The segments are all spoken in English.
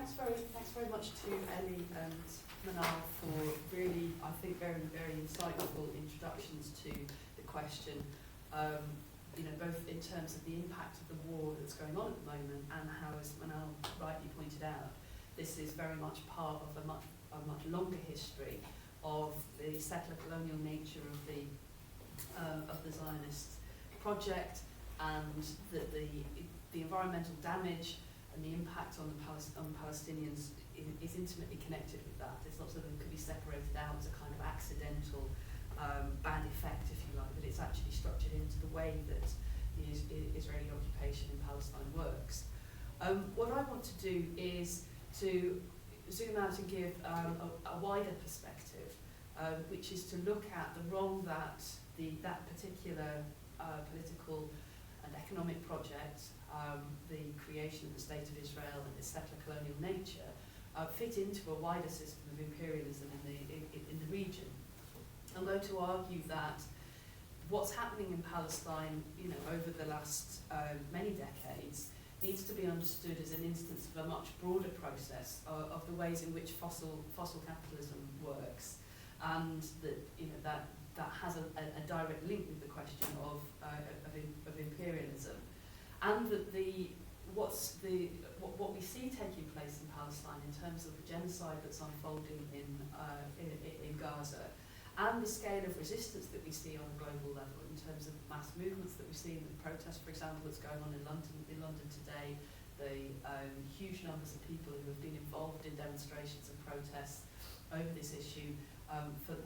thanks very much to Ellie and Manal for really, I think, very, very insightful introductions to the question. Both in terms of the impact of the war that's going on at the moment, and how, as Manal rightly pointed out, this is very much part of a much longer history of the settler colonial nature of the Zionist project, and that the environmental damage and the impact on Palestinians is intimately connected with that. It's not something that could be separated out as a kind of accidental bad effect, if you like, but it's actually structured into the way that the Israeli occupation in Palestine works. What I want to do is to zoom out and give a wider perspective, which is to look at the role that that particular political and economic project, the creation of the State of Israel and its settler colonial nature, fit into a wider system of imperialism in the region. I'm going to argue that what's happening in Palestine, over the last many decades, needs to be understood as an instance of a much broader process of the ways in which fossil capitalism works, and that has a direct link with the question of imperialism, and that what we see taking place in Palestine in terms of the genocide that's unfolding in Gaza, and the scale of resistance that we see on a global level in terms of mass movements that we see in the protests, for example, that's going on in London today, the huge numbers of people who have been involved in demonstrations and protests over this issue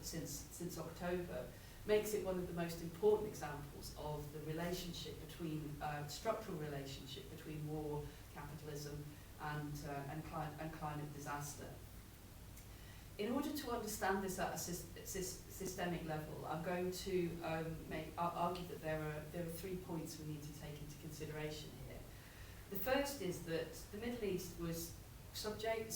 since October, makes it one of the most important examples of the relationship between structural relationship between war, capitalism, and climate disaster. In order to understand this at a systemic level, I'm going to argue that there are 3 points we need to take into consideration here. The first is that the Middle East was subjugated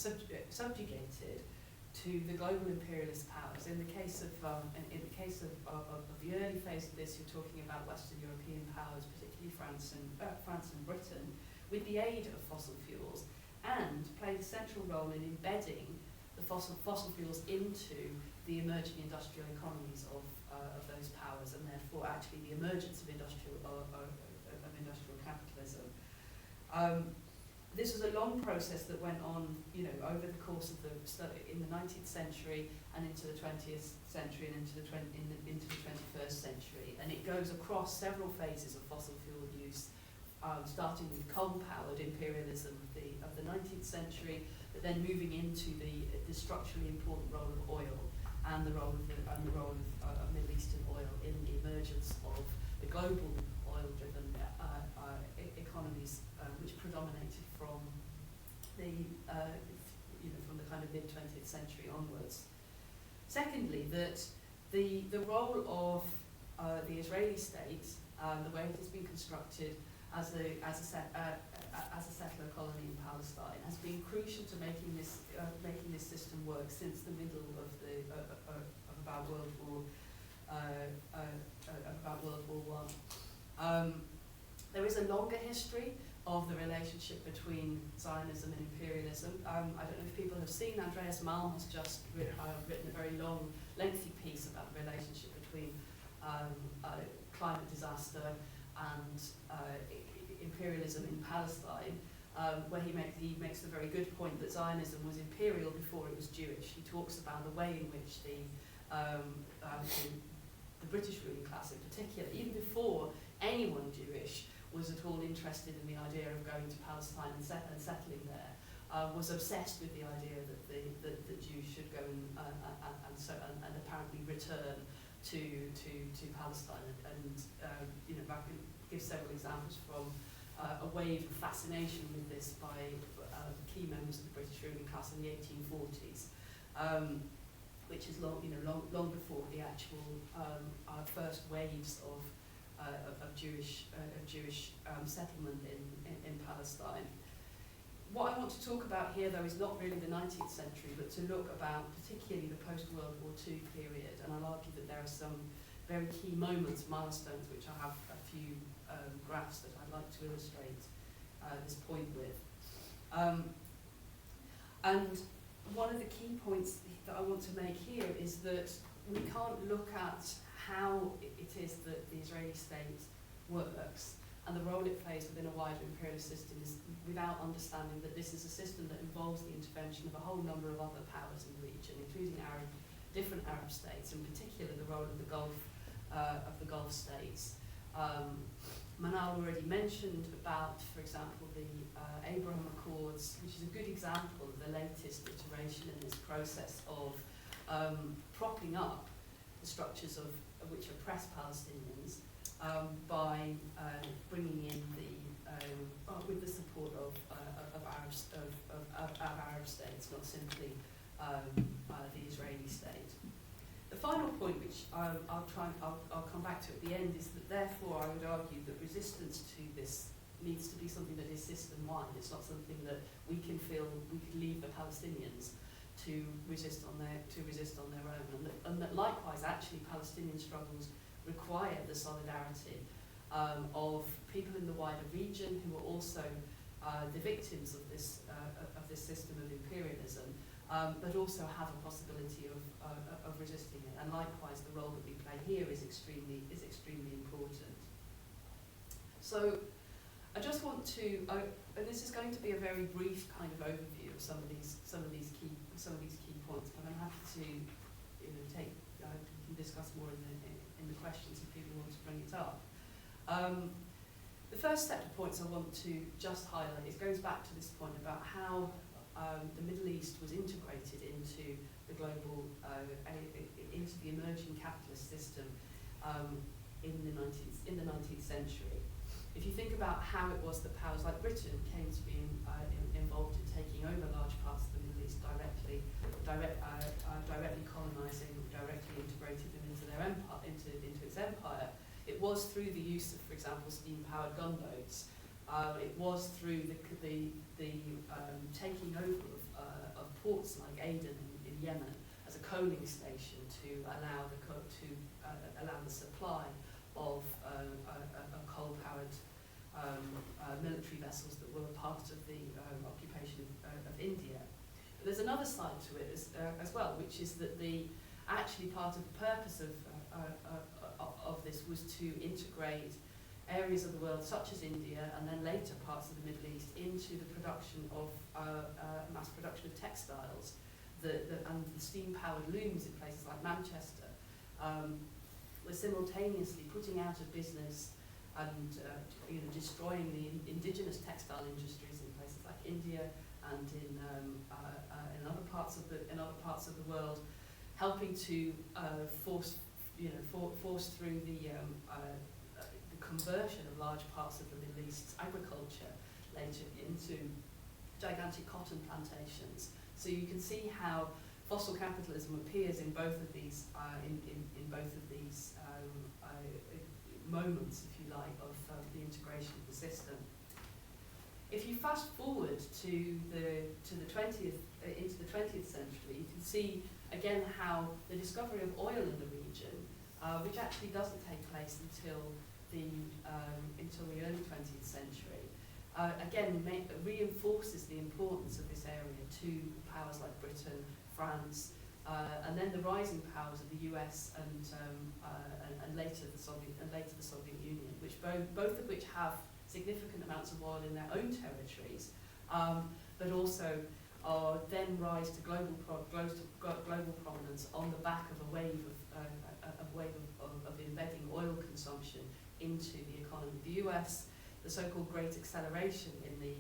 to the global imperialist powers. In the case of the early phase of this, you're talking about Western European powers, particularly France and Britain, with the aid of fossil fuels, and played a central role in embedding the fossil fuels into the emerging industrial economies of those powers, and therefore actually the emergence of industrial capitalism. This was a long process that went on, over the course of in the 19th century and into the 20th century and into the 21st century, and it goes across several phases of fossil fuel use, starting with coal-powered imperialism of the 19th century, but then moving into the structurally important role of oil and the role of Middle Eastern oil in the emergence of the global oil-driven economies, which predominated from the kind of mid-20th century onwards. Secondly, that the role of the Israeli state, the way it has been constructed as a settler colony in Palestine, has been crucial to making this system work since the middle of about World War I. There is a longer history of the relationship between Zionism and imperialism. I don't know if people have seen, Andreas Malm has just written a very long, lengthy piece about the relationship between climate disaster and imperialism in Palestine, where he makes the very good point that Zionism was imperial before it was Jewish. He talks about the way in which the British ruling class in particular, even before anyone Jewish was at all interested in the idea of going to Palestine and settling there, was obsessed with the idea that the Jews should go and apparently return to Palestine, and I can give several examples from a wave of fascination with this by key members of the British ruling class in the 1840s, which is long before the actual first waves of Jewish settlement in Palestine. What I want to talk about here, though, is not really the 19th century, but to look about particularly the post-World War II period, and I'll argue that there are some very key moments, milestones, which I have a few graphs that I'd like to illustrate this point with. And one of the key points that I want to make here is that we can't look at how it is that the Israeli state works and the role it plays within a wider imperialist system without understanding that this is a system that involves the intervention of a whole number of other powers in the region, including different Arab states, in particular the role of the Gulf states. Manal already mentioned about, for example, the Abraham Accords, which is a good example of the latest iteration in this process of propping up the structures of which oppress Palestinians by bringing in with the support of Arab states, not simply the Israeli state. The final point, which I'll come back to at the end, is that therefore I would argue that resistance to this needs to be something that is system-wide. It's not something that we can leave the Palestinians to resist on their own, and that likewise actually Palestinian struggles require the solidarity of people in the wider region who are also the victims of this system of imperialism, but also have a possibility of resisting it. And likewise, the role that we play here is extremely important. So, I just want to, and this is going to be a very brief kind of overview of some of these key points, but I'm happy to, we can discuss more in the questions if people want to bring it up. The first set of points I want to just highlight goes back to this point about how the Middle East was integrated into the global, into the emerging capitalist system in the 19th century. If you think about how it was that powers like Britain came to be involved in taking over large parts of the Middle East directly colonising, directly integrating them into their empire, into its empire, it was through the use of, for example, steam-powered gunboats. It was through the taking over of ports like Aden in Yemen as a coaling station to allow the supply of coal-powered military vessels that were part of the occupation of India. But there's another side to it as well, which is that actually part of the purpose of this was to integrate areas of the world such as India and then later parts of the Middle East into the production of mass production of textiles, and the steam-powered looms in places like Manchester were simultaneously putting out of business and destroying the indigenous textile industries in places like India and in other parts of the world, helping to force through the conversion of large parts of the Middle East's agriculture later into gigantic cotton plantations. So you can see how fossil capitalism appears in both of these moments, if you like, of the integration of the system. If you fast forward to the 20th into the 20th century, you can see again how the discovery of oil in the region, which actually doesn't take place until the early 20th century, again reinforces the importance of this area to powers like Britain, France, and then the rising powers of the US and later the Soviet Union, which both of which have significant amounts of oil in their own territories, but also then rise to global prominence on the back of a wave of embedding oil consumption into the economy. The US, the so-called Great Acceleration in the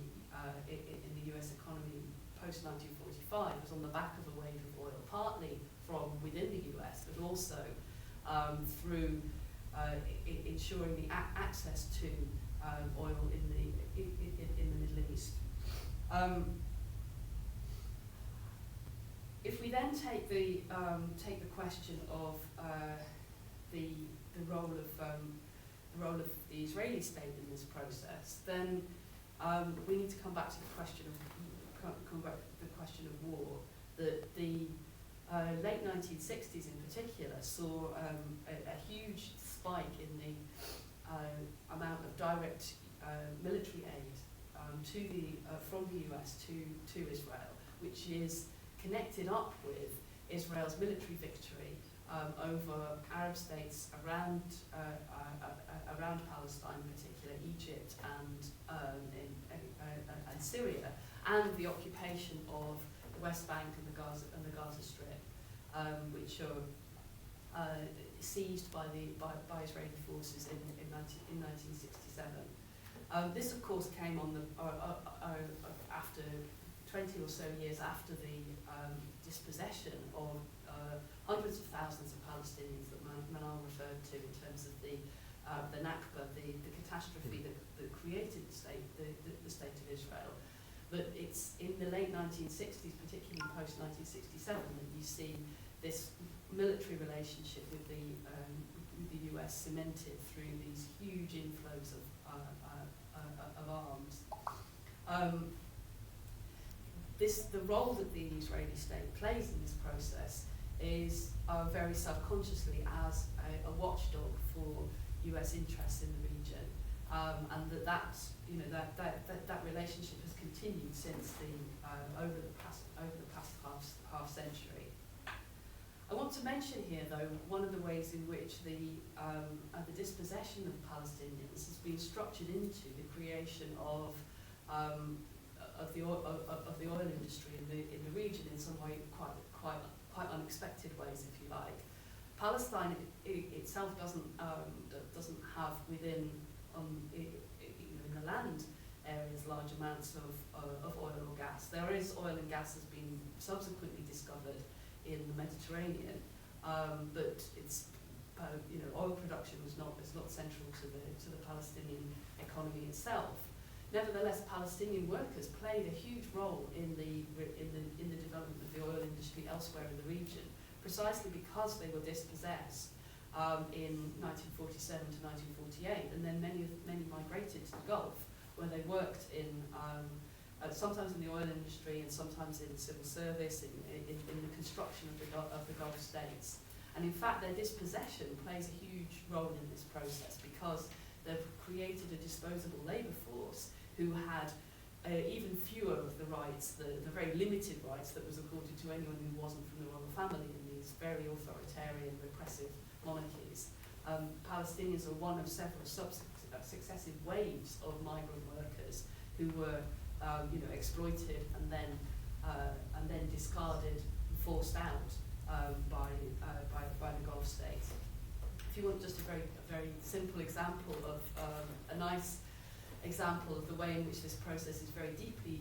US economy post 1945 was on the back of a wave of oil, partly from within the US, but also through ensuring the access to oil in the Middle East. If we then take the question of the role of the Israeli state in this process, then we need to come back to the question of war. That the late 1960s in particular saw a huge spike in the amount of direct military aid from the US to Israel, which is connected up with Israel's military victory over Arab states around Palestine, in particular Egypt and Syria, and the occupation of the West Bank and the Gaza Strip, which are seized by Israeli forces in 1967. This, of course, came on after 20 or so years after the dispossession of hundreds of thousands of Palestinians that Manal referred to in terms of the Nakba, the catastrophe that created the state of Israel. But it's in the late 1960s, particularly post-1967, that you see this military relationship with the US cemented through these huge inflows of arms. The role that the Israeli state plays in this process is very subconsciously as a watchdog for US interests in the region, and that relationship has continued since over the past half century. I want to mention here, though, one of the ways in which the dispossession of Palestinians has been structured into the creation of the oil industry in the region in some way quite unexpected ways, if you like. Palestine itself doesn't have within in the land areas large amounts of oil or gas. There is oil and gas has been subsequently discovered in the Mediterranean, but it's oil production is not central to the Palestinian economy itself. Nevertheless, Palestinian workers played a huge role in the development of the oil industry elsewhere in the region, precisely because they were dispossessed in 1947 to 1948, and then many migrated to the Gulf, where they worked in sometimes in the oil industry and sometimes in civil service, in the construction of the Gulf states. And in fact, their dispossession plays a huge role in this process because they've created a disposable labour force who had even fewer of the rights, the very limited rights that was accorded to anyone who wasn't from the royal family in these very authoritarian, repressive monarchies. Palestinians are one of several successive waves of migrant workers who were exploited and then discarded, forced out by the Gulf states. If you want just a very simple example of a nice example of the way in which this process is very deeply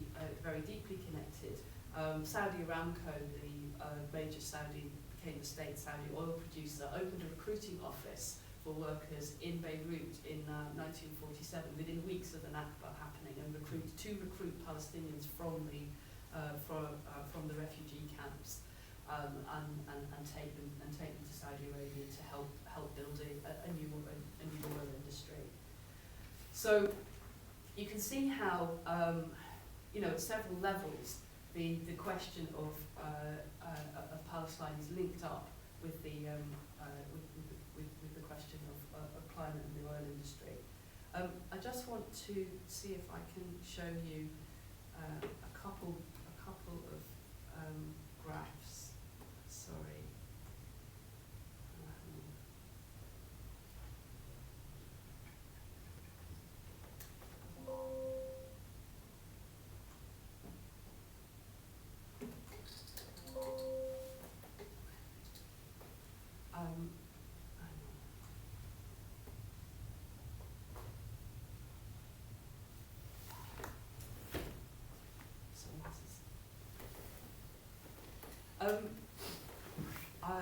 connected, Saudi Aramco, the major became the state Saudi oil producer, opened a recruiting office for workers in Beirut in 1947, within weeks of the Nakba happening, and recruit Palestinians from the refugee camps, and take them to Saudi Arabia to help build a new oil industry. So you can see how at several levels the question of Palestine is linked up with the question of climate and the oil industry. I just want to see if I can show you a couple of graphs. Sorry.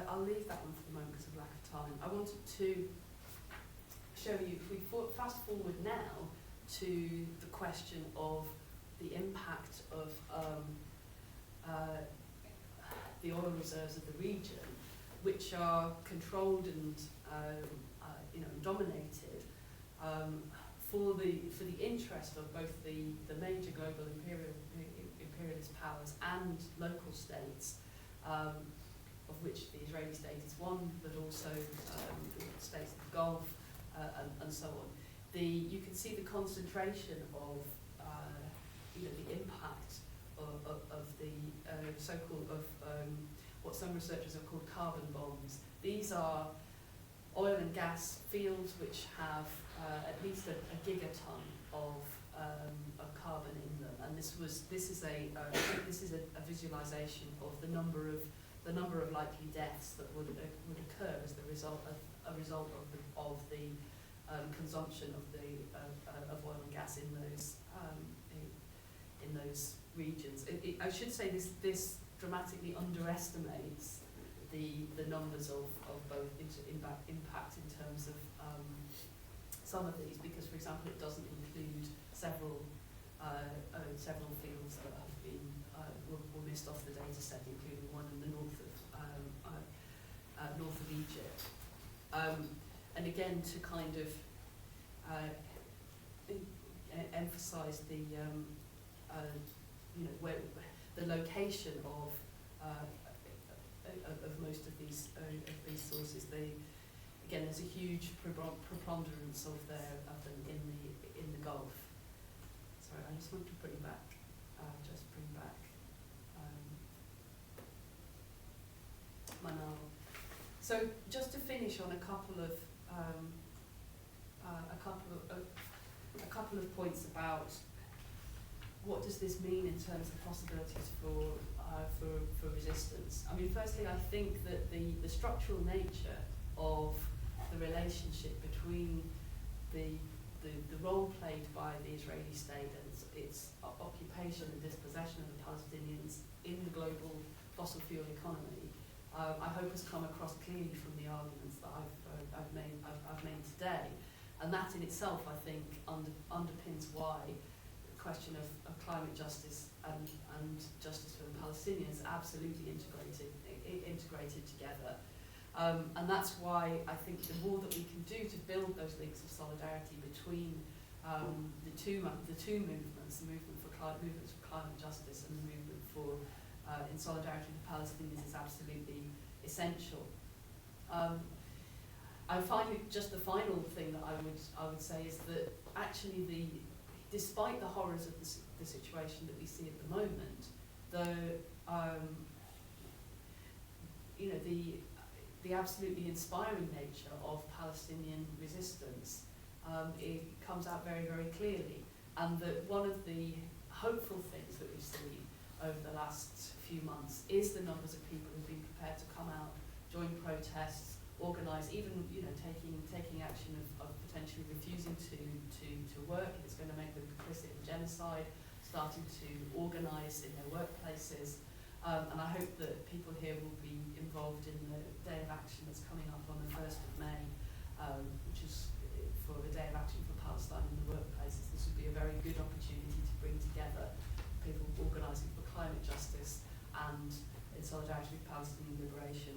I'll leave that one for the moment because of lack of time. I wanted to show you, if we fast forward now to the question of the impact of the oil reserves of the region, which are controlled and dominated for the interest of both the major global imperialist powers and local states, of which the Israeli state is one, but also the states of the Gulf and so on. You can see the concentration of the impact of the some researchers have called carbon bombs. These are oil and gas fields which have at least a gigaton of carbon in them, and this is a visualization of the number of likely deaths that would occur as the result of the consumption of oil and gas in those regions. I should say this dramatically underestimates the numbers of both impact in terms of some of these, because, for example, it doesn't include several fields that have been were missed off the data set, including one in the north of Egypt. And again, to kind of emphasise the where the location of most of these sources. Again, there's a huge preponderance of them in the Gulf. Sorry, I just want to bring back Manal. So just to finish on a couple of points about what does this mean in terms of possibilities for resistance. I mean, firstly, I think that the structural nature of the relationship between the role played by the Israeli state and its occupation and dispossession of the Palestinians in the global fossil fuel economy, I hope has come across clearly from the arguments that I've made today, and that in itself, I think, underpins why the question of climate justice and justice for the Palestinians absolutely integrated together. And that's why I think the more that we can do to build those links of solidarity between the two movements, the movement for climate justice and the movement for in solidarity with the Palestinians, is absolutely essential. I find just the final thing that I would say is that actually despite the horrors of the situation that we see at the moment, the absolutely inspiring nature of Palestinian resistance, it comes out very, very clearly, and that one of the hopeful things that we've seen over the last few months is the numbers of people who've been prepared to come out, join protests, organise, even taking action of potentially refusing to work if it's going to make them complicit in genocide, starting to organise in their workplaces. And I hope that people here will be involved in the Day of Action that's coming up on the 1st of May, which is for the Day of Action for Palestine in the workplaces. This would be a very good opportunity to bring together people organising for climate justice and in solidarity with Palestinian liberation